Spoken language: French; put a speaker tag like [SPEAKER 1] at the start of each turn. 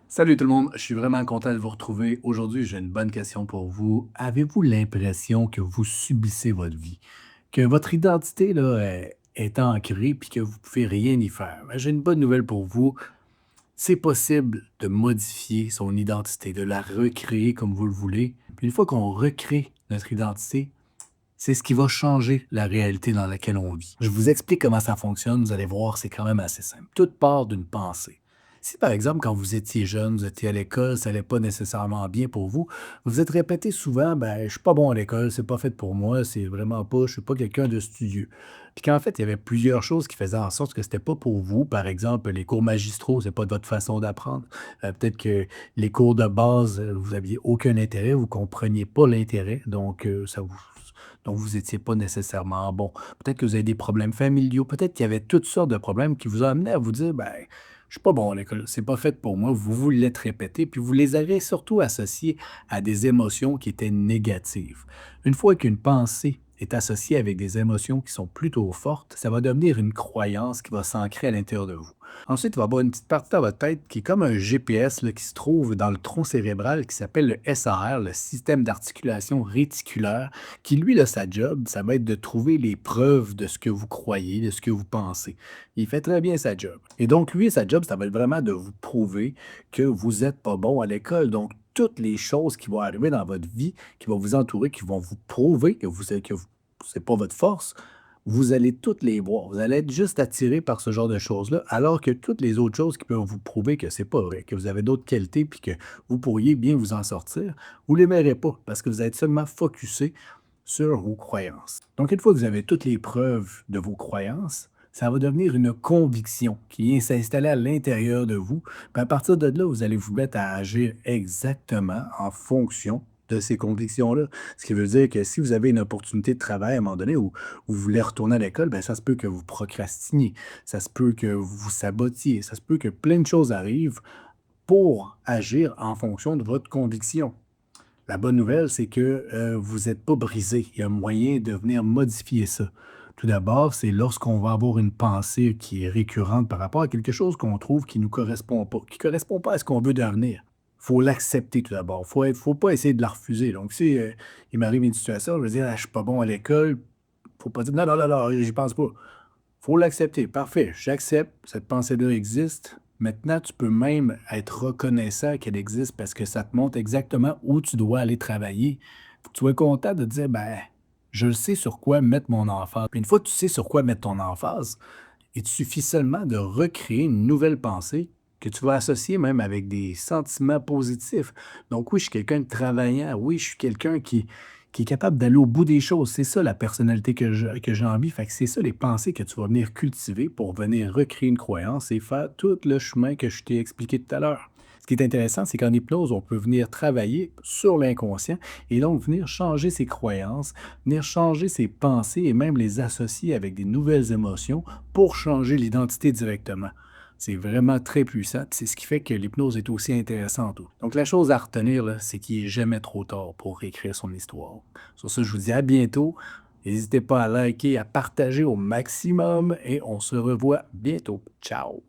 [SPEAKER 1] Salut tout le monde, je suis vraiment content de vous retrouver. Aujourd'hui, j'ai une bonne question pour vous. Avez-vous l'impression que vous subissez votre vie? Que votre identité là, est ancrée puis que vous pouvez rien y faire? Ben, j'ai une bonne nouvelle pour vous. C'est possible de modifier son identité, de la recréer comme vous le voulez. Puis une fois qu'on recrée notre identité, c'est ce qui va changer la réalité dans laquelle on vit. Je vous explique comment ça fonctionne, vous allez voir, c'est quand même assez simple. Tout part d'une pensée. Si par exemple, quand vous étiez jeune, vous étiez à l'école, ça n'allait pas nécessairement bien pour vous, vous êtes répété souvent, ben, je suis pas bon à l'école, c'est pas fait pour moi, c'est vraiment pas, je suis pas quelqu'un de studieux. Puis qu'en fait, il y avait plusieurs choses qui faisaient en sorte que c'était pas pour vous. Par exemple, les cours magistraux, c'est pas de votre façon d'apprendre. Peut-être que les cours de base, vous aviez aucun intérêt, vous compreniez pas l'intérêt, donc vous étiez pas nécessairement bon. Peut-être que vous avez des problèmes familiaux, peut-être qu'il y avait toutes sortes de problèmes qui vous ont amené à vous dire, ben, je suis pas bon à l'école, c'est pas fait pour moi. Vous vous l'êtes répété, puis vous les avez surtout associés à des émotions qui étaient négatives. Une fois qu'une pensée est associée avec des émotions qui sont plutôt fortes, ça va devenir une croyance qui va s'ancrer à l'intérieur de vous. Ensuite, il va y avoir une petite partie dans votre tête qui est comme un GPS là, qui se trouve dans le tronc cérébral qui s'appelle le SAR, le système d'articulation réticulaire, qui lui, là, sa job, ça va être de trouver les preuves de ce que vous croyez, de ce que vous pensez. Il fait très bien sa job. Et donc, lui, sa job, ça va être vraiment de vous prouver que vous n'êtes pas bon à l'école. Donc, toutes les choses qui vont arriver dans votre vie, qui vont vous entourer, qui vont vous prouver c'est pas votre force, vous allez toutes les voir. Vous allez être juste attiré par ce genre de choses-là, alors que toutes les autres choses qui peuvent vous prouver que c'est pas vrai, que vous avez d'autres qualités puis que vous pourriez bien vous en sortir, vous les verrez pas parce que vous êtes seulement focusé sur vos croyances. Donc, une fois que vous avez toutes les preuves de vos croyances, ça va devenir une conviction qui vient s'installer à l'intérieur de vous. Puis à partir de là, vous allez vous mettre à agir exactement en fonction de ces convictions-là. Ce qui veut dire que si vous avez une opportunité de travail à un moment donné où vous voulez retourner à l'école, ben ça se peut que vous procrastiniez, ça se peut que vous vous sabotiez, ça se peut que plein de choses arrivent pour agir en fonction de votre conviction. La bonne nouvelle, c'est que, vous êtes pas brisé. Il y a moyen de venir modifier ça. Tout d'abord, c'est lorsqu'on va avoir une pensée qui est récurrente par rapport à quelque chose qu'on trouve qui nous correspond pas, qui correspond pas à ce qu'on veut devenir. Faut l'accepter tout d'abord. Faut pas essayer de la refuser. Donc si, il m'arrive une situation, je veux dire: «Ah, je suis pas bon à l'école», faut pas dire: «Non, non, non, non, j'y pense pas». Faut l'accepter. Parfait, j'accepte, cette pensée-là existe. Maintenant, tu peux même être reconnaissant qu'elle existe parce que ça te montre exactement où tu dois aller travailler. Faut que tu sois content de te dire, ben, je sais sur quoi mettre mon emphase. Puis une fois que tu sais sur quoi mettre ton emphase, il te suffit seulement de recréer une nouvelle pensée que tu vas associer même avec des sentiments positifs. Donc oui, je suis quelqu'un de travaillant. Oui, je suis quelqu'un qui est capable d'aller au bout des choses. C'est ça la personnalité que j'ai envie. Fait que c'est ça les pensées que tu vas venir cultiver pour venir recréer une croyance et faire tout le chemin que je t'ai expliqué tout à l'heure. Ce qui est intéressant, c'est qu'en hypnose, on peut venir travailler sur l'inconscient et donc venir changer ses croyances, venir changer ses pensées et même les associer avec des nouvelles émotions pour changer l'identité directement. C'est vraiment très puissant, puis c'est ce qui fait que l'hypnose est aussi intéressante. Donc la chose à retenir, là, c'est qu'il n'est jamais trop tard pour réécrire son histoire. Sur ce, je vous dis à bientôt. N'hésitez pas à liker, à partager au maximum et on se revoit bientôt. Ciao!